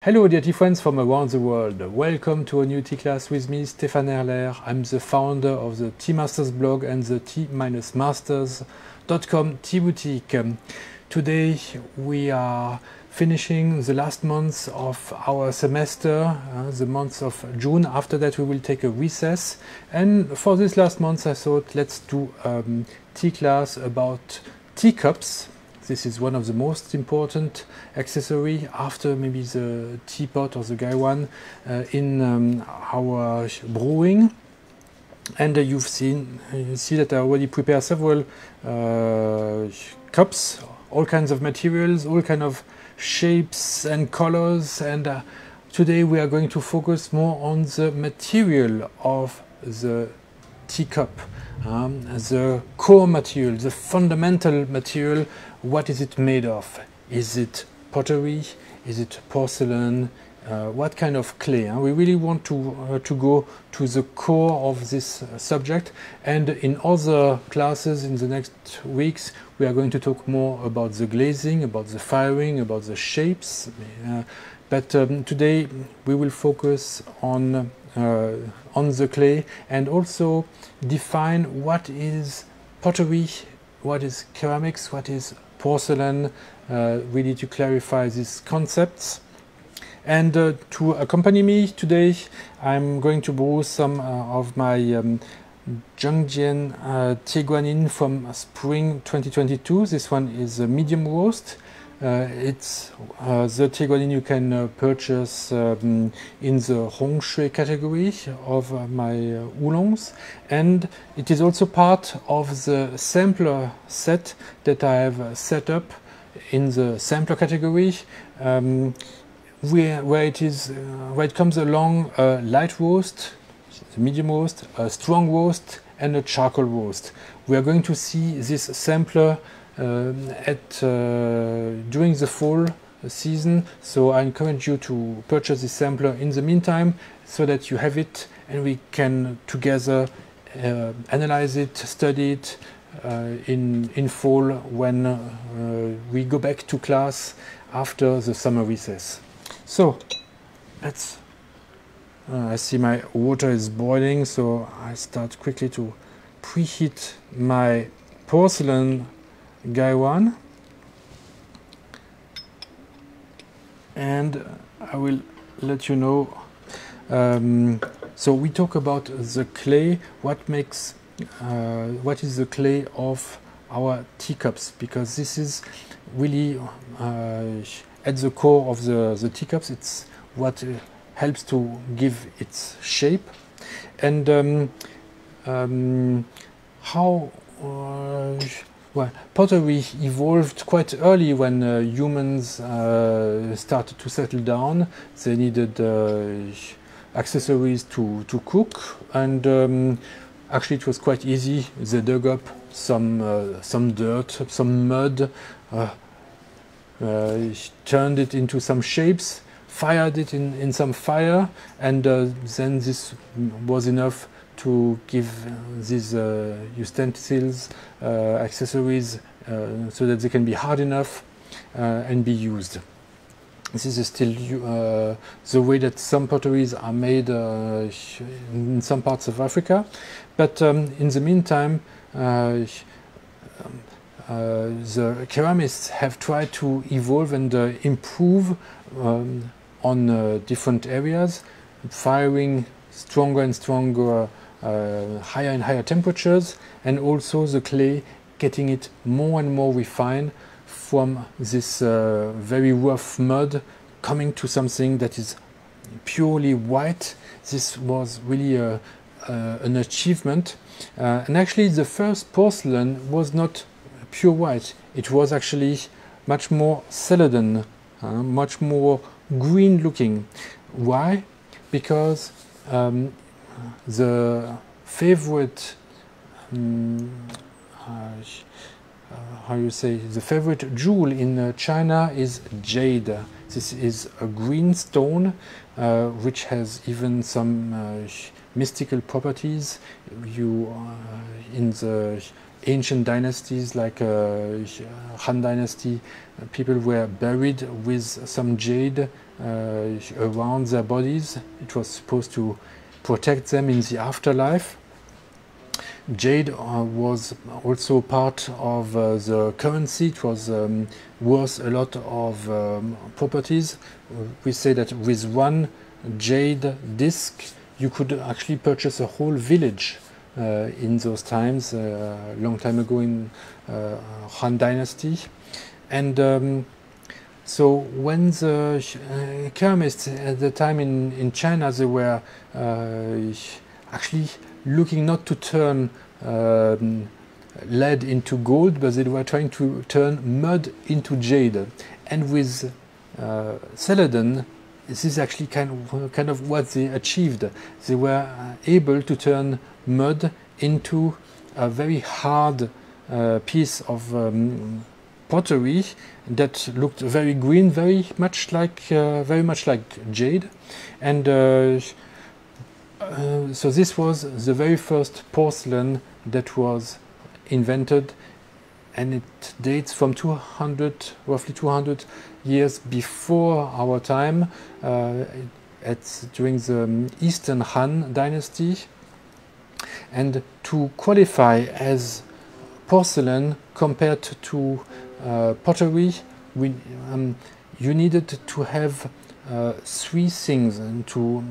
Hello dear tea friends from around the world. Welcome to a new tea class with me, Stéphane Herler. I'm the founder of the Tea Masters blog and the tea-masters.com tea boutique. Today we are finishing the last month of our semester, the month of June. After that we will take a recess, and for this last month I thought let's do a tea class about teacups. This is one of the most important accessory after maybe the teapot or the gaiwan in our brewing. And you see that I already prepared several cups, all kinds of materials, all kinds of shapes and colors. And today we are going to focus more on the material of the teacup, the core material, the fundamental material. What is it made of? Is it pottery? Is it porcelain? What kind of clay? We really want to go to the core of this subject. And in other classes in the next weeks, we are going to talk more about the glazing, about the firing, about the shapes. But today we will focus on the clay and also define what is pottery, what is ceramics, what is porcelain, really to clarify these concepts. And to accompany me today, I'm going to brew some of my Zhengjian Tie Guan Yin from spring 2022. This one is a medium roast. It's the Tie Guan Yin you can purchase in the Hongshui category of my oolongs, and it is also part of the sampler set that I have set up in the sampler category, where it comes along a light roast, a medium roast, a strong roast, and a charcoal roast. We are going to see this sampler during the fall season, so I encourage you to purchase this sampler in the meantime so that you have it and we can together analyze it, study it in fall when we go back to class after the summer recess. So let's I see my water is boiling, so I start quickly to preheat my porcelain gaiwan, and I will let you know. So we talk about the clay, what is the clay of our teacups, because this is really at the core of the teacups. It's what helps to give its shape. And how well, pottery evolved quite early when humans started to settle down. They needed accessories to cook, and actually it was quite easy. They dug up some dirt, some mud, turned it into some shapes, fired it in some fire, and then this was enough to give these utensils, accessories, so that they can be hard enough and be used. This is still the way that some potteries are made in some parts of Africa. But in the meantime, the ceramists have tried to evolve and improve on different areas, firing stronger and stronger, higher and higher temperatures, and also the clay getting it more and more refined from this very rough mud coming to something that is purely white. This was really an achievement, and actually the first porcelain was not pure white. It was actually much more celadon, much more green looking. Why? Because the favorite the favorite jewel in China is jade. This is a green stone which has even some mystical properties. In the ancient dynasties like Han Dynasty, people were buried with some jade around their bodies. It was supposed to protect them in the afterlife. Jade was also part of the currency. It was worth a lot of properties. We say that with one jade disc you could actually purchase a whole village in those times, long time ago in Han Dynasty. And so when the keramists at the time in China, they were actually looking not to turn lead into gold, but they were trying to turn mud into jade. And with Celadon, this is actually kind of what they achieved. They were able to turn mud into a very hard piece of pottery that looked very green, very much like jade. And so this was the very first porcelain that was invented, and it dates from roughly 200 years before our time, during the Eastern Han Dynasty. And to qualify as porcelain compared to pottery, you needed to have three things, and to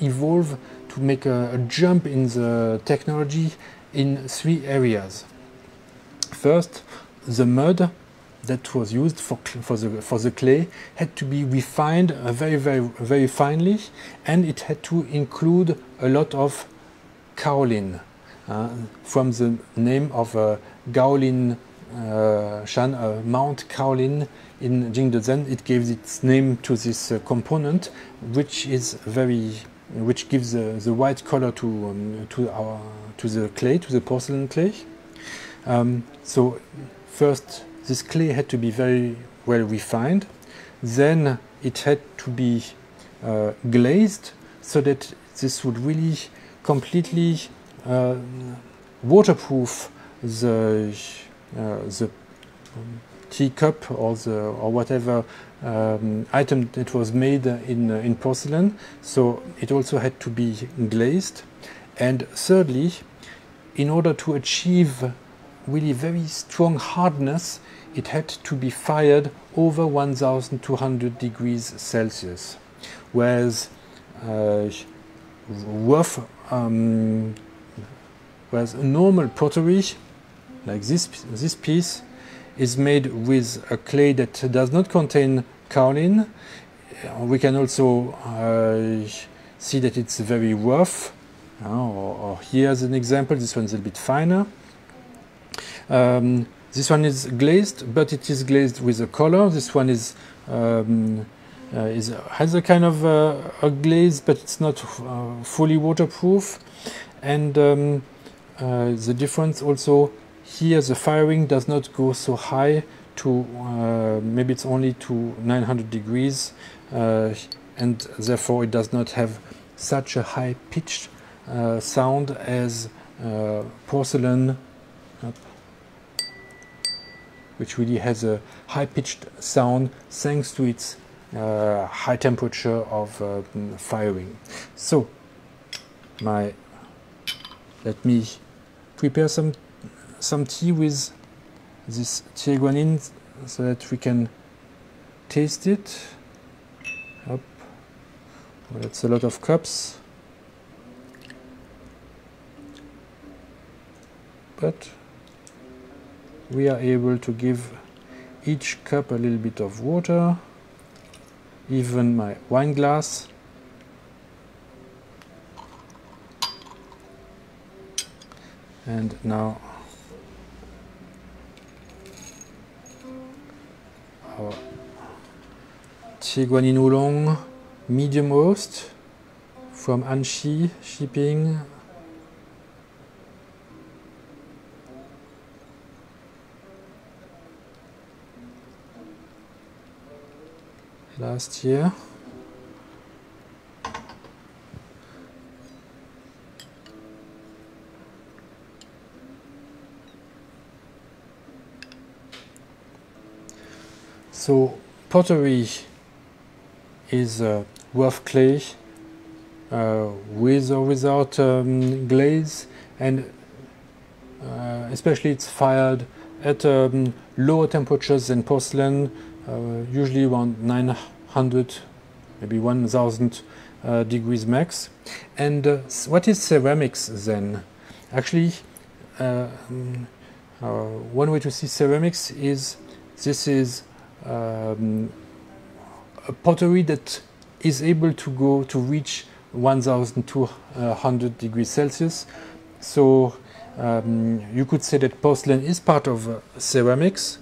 evolve, to make a jump in the technology in three areas. First, the mud that was used for the clay had to be refined very finely, and it had to include a lot of kaolin, from the name of Gaolin Shan, Mount Kaolin in Jingdezhen. It gives its name to this component, which gives the white color to the clay, to the porcelain clay. So first, this clay had to be very well refined. Then it had to be glazed, so that this would really completely waterproof the teacup or whatever item that was made in porcelain. So it also had to be glazed. And thirdly, in order to achieve really very strong hardness, it had to be fired over 1200 degrees Celsius, whereas whereas normal pottery, like this piece, is made with a clay that does not contain kaolin. We can also see that it's very rough. Or here's an example. This one's a bit finer. This one is glazed, but it is glazed with a color. This one has a kind of a glaze, but it's not fully waterproof. And the difference also here, the firing does not go so high to maybe it's only to 900 degrees, and therefore it does not have such a high pitched sound as porcelain, which really has a high-pitched sound thanks to its high temperature of firing. So, let me prepare some tea with this Tie Guan Yin so that we can taste it. Well, that's a lot of cups, but we are able to give each cup a little bit of water, even my wine glass. And now our Tie Guan Yin Oolong medium roast from Anxi shipping. Last year. So pottery is rough clay with or without glaze, and especially it's fired at lower temperatures than porcelain, usually around 900, maybe 1000 degrees max. And what is ceramics then? Actually, one way to see ceramics is this is a pottery that is able to reach 1200 degrees Celsius. So you could say that porcelain is part of ceramics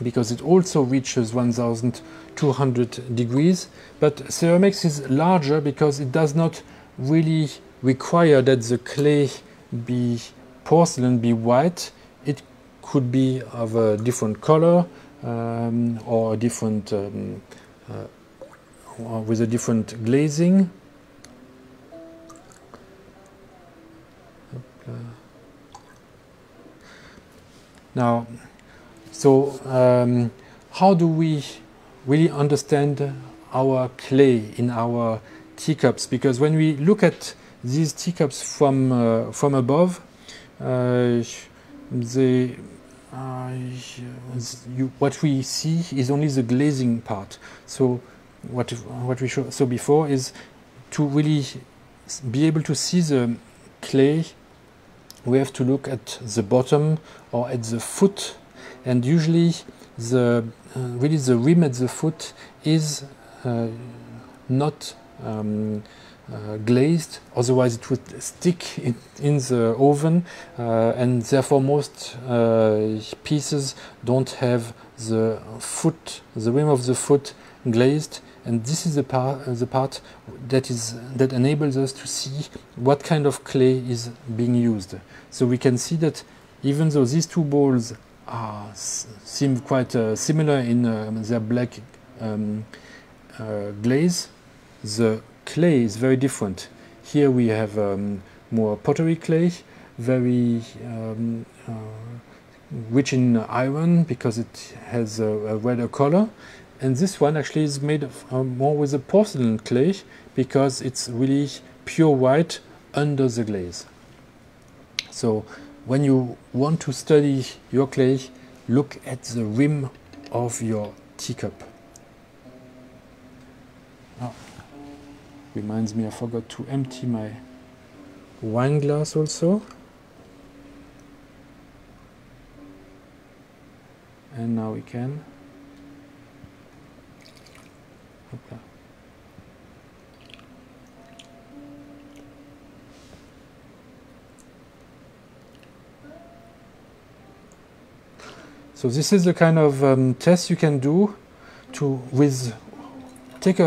because it also reaches 1200 degrees. But ceramics is larger because it does not really require that the clay be porcelain, be white. It could be of a different color or a different or with a different glazing. Now, so how do we really understand our clay in our teacups? Because when we look at these teacups from above, what we see is only the glazing part. So what we saw before is to really be able to see the clay, we have to look at the bottom or at the foot, and usually really the rim at the foot is not glazed, otherwise it would stick in the oven, and therefore most pieces don't have the rim of the foot glazed. And this is the part that enables us to see what kind of clay is being used. So we can see that even though these two bowls seem quite similar in their black glaze, the clay is very different. Here we have more pottery clay, very rich in iron because it has a redder color. And this one actually is made more with a porcelain clay because it's really pure white under the glaze. So when you want to study your clay, look at the rim of your teacup. Oh, reminds me I forgot to empty my wine glass also. And now we can. Okay. So this is the kind of test you can do take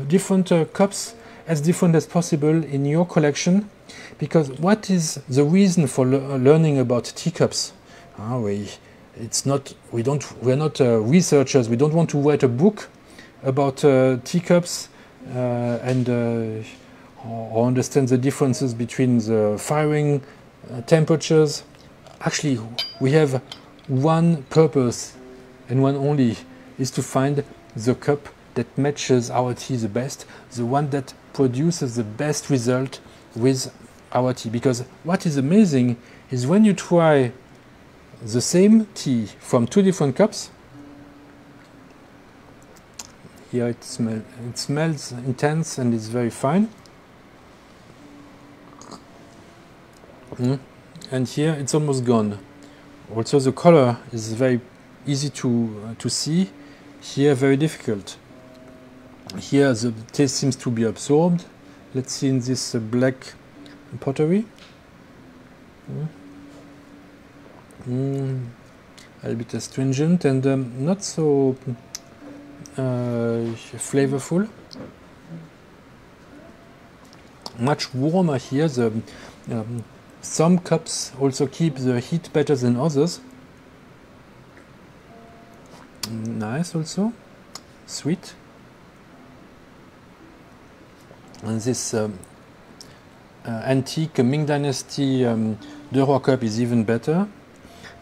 different cups as different as possible in your collection, because what is the reason for learning about teacups? We're not researchers. We don't want to write a book about teacups or understand the differences between the firing temperatures. Actually, we have one purpose, and one only, is to find the cup that matches our tea the best, the one that produces the best result with our tea. Because what is amazing is when you try the same tea from two different cups, here it smells intense and it's very fine. And here it's almost gone. Also the color is very easy to see. Here very difficult. Here the taste seems to be absorbed. Let's see in this black pottery. A little bit astringent and not so flavorful. Much warmer here. Some cups also keep the heat better than others. Nice also. Sweet. And this antique Ming Dynasty Deroi cup is even better.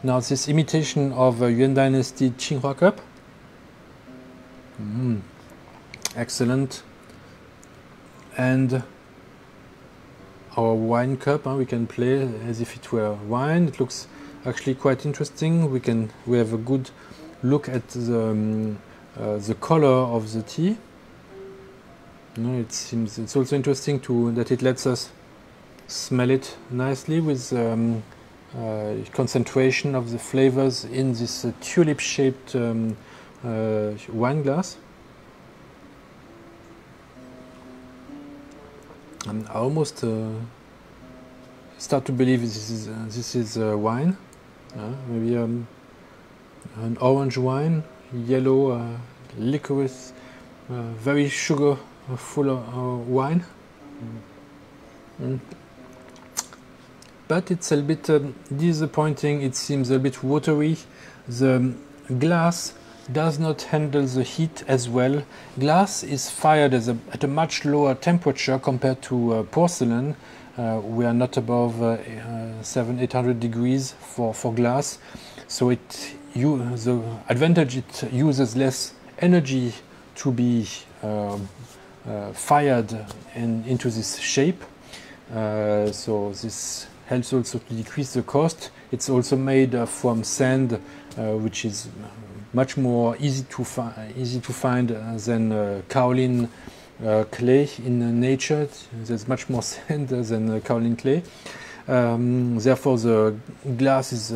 Now this imitation of Yuan Dynasty Qinghua cup. excellent. And our wine cup, we can play as if it were wine. It looks actually quite interesting. We have a good look at the color of the tea. It seems it's also interesting that it lets us smell it nicely with concentration of the flavors in this tulip-shaped wine glass. And I almost start to believe this is wine. Maybe an orange wine, yellow licorice, very sugar-full wine. But it's a bit disappointing. It seems a bit watery. The glass does not handle the heat as well. Glass is fired at a much lower temperature compared to porcelain. We are not above 700-800 degrees for glass, so the advantage, it uses less energy to be fired into this shape. So this helps also to decrease the cost. It's also made from sand, which is much more easy to find than kaolin clay in nature. There's much more sand than kaolin clay. Therefore, the glass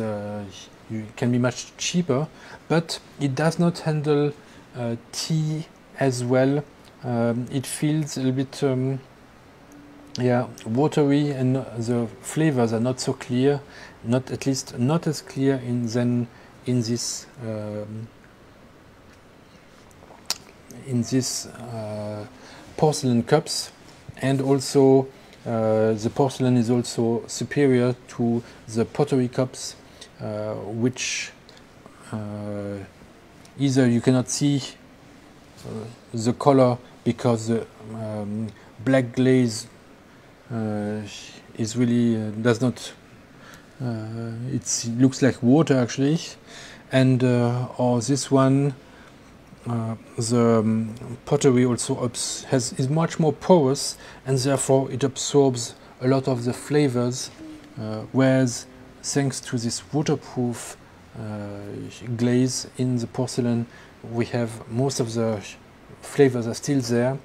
can be much cheaper, but it does not handle tea as well. It feels a little bit watery, and the flavors are not so clear. At least not as clear than in this porcelain cups. And also the porcelain is also superior to the pottery cups, which either you cannot see the color because the black glaze is really does not. It looks like water actually, and or this one, the pottery also is much more porous, and therefore it absorbs a lot of the flavors, whereas thanks to this waterproof glaze in the porcelain, we have most of the flavors are still there.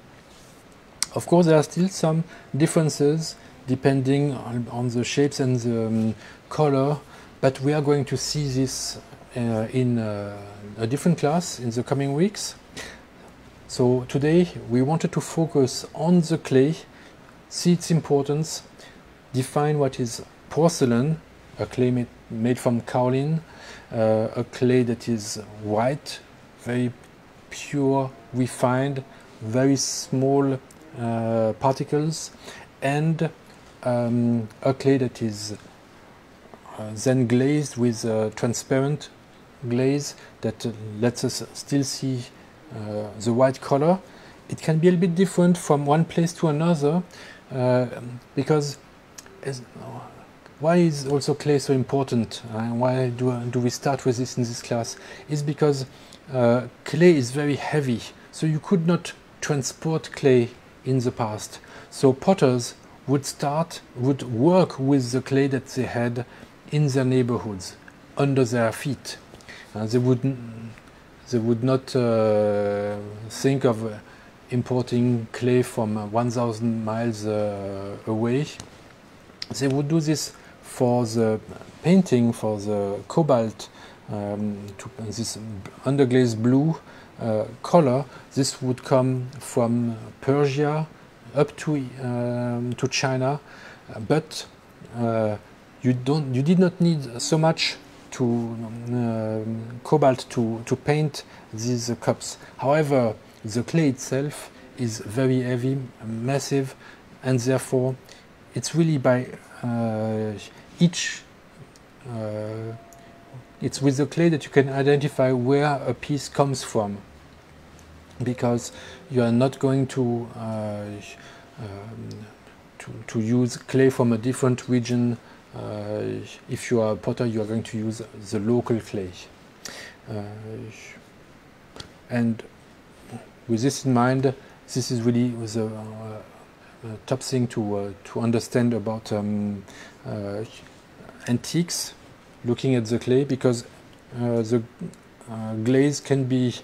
Of course, there are still some differences depending on the shapes and the color, but we are going to see this in a different class in the coming weeks. So today we wanted to focus on the clay, see its importance, define what is porcelain, a clay made from kaolin, a clay that is white, very pure, refined, very small particles, and a clay that is then glazed with a transparent glaze that lets us still see the white color. It can be a little bit different from one place to another, because why is also clay so important, and why do we start with this in this class? Is because clay is very heavy, so you could not transport clay in the past. So potters would work with the clay that they had in their neighborhoods, under their feet. They would not think of importing clay from 1,000 miles away. They would do this for the painting, for the cobalt, this underglaze blue color. This would come from Persia up to China, but you did not need so much cobalt to paint these cups. However, the clay itself is very heavy, massive, and therefore it's really by it's with the clay that you can identify where a piece comes from, because you are not going to use clay from a different region. If you are a potter, you are going to use the local clay. And with this in mind, this is really the top thing to understand about antiques, looking at the clay, because the glaze can be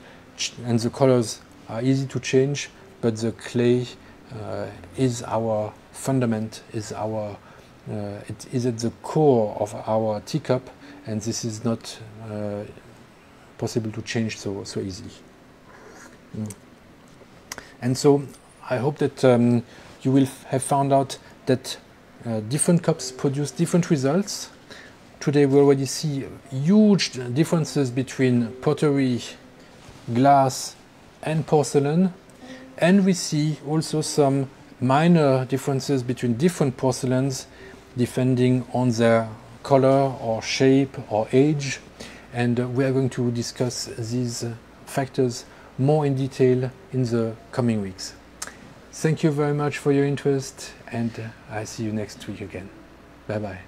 and the colors are easy to change, but the clay is our fundament, is our it is at the core of our teacup, and this is not possible to change so easily. And so I hope that you will have found out that different cups produce different results. Today we already see huge differences between pottery, glass and porcelain, and we see also some minor differences between different porcelains depending on their color or shape or age, and we are going to discuss these factors more in detail in the coming weeks. Thank you very much for your interest, and I see you next week again. Bye bye.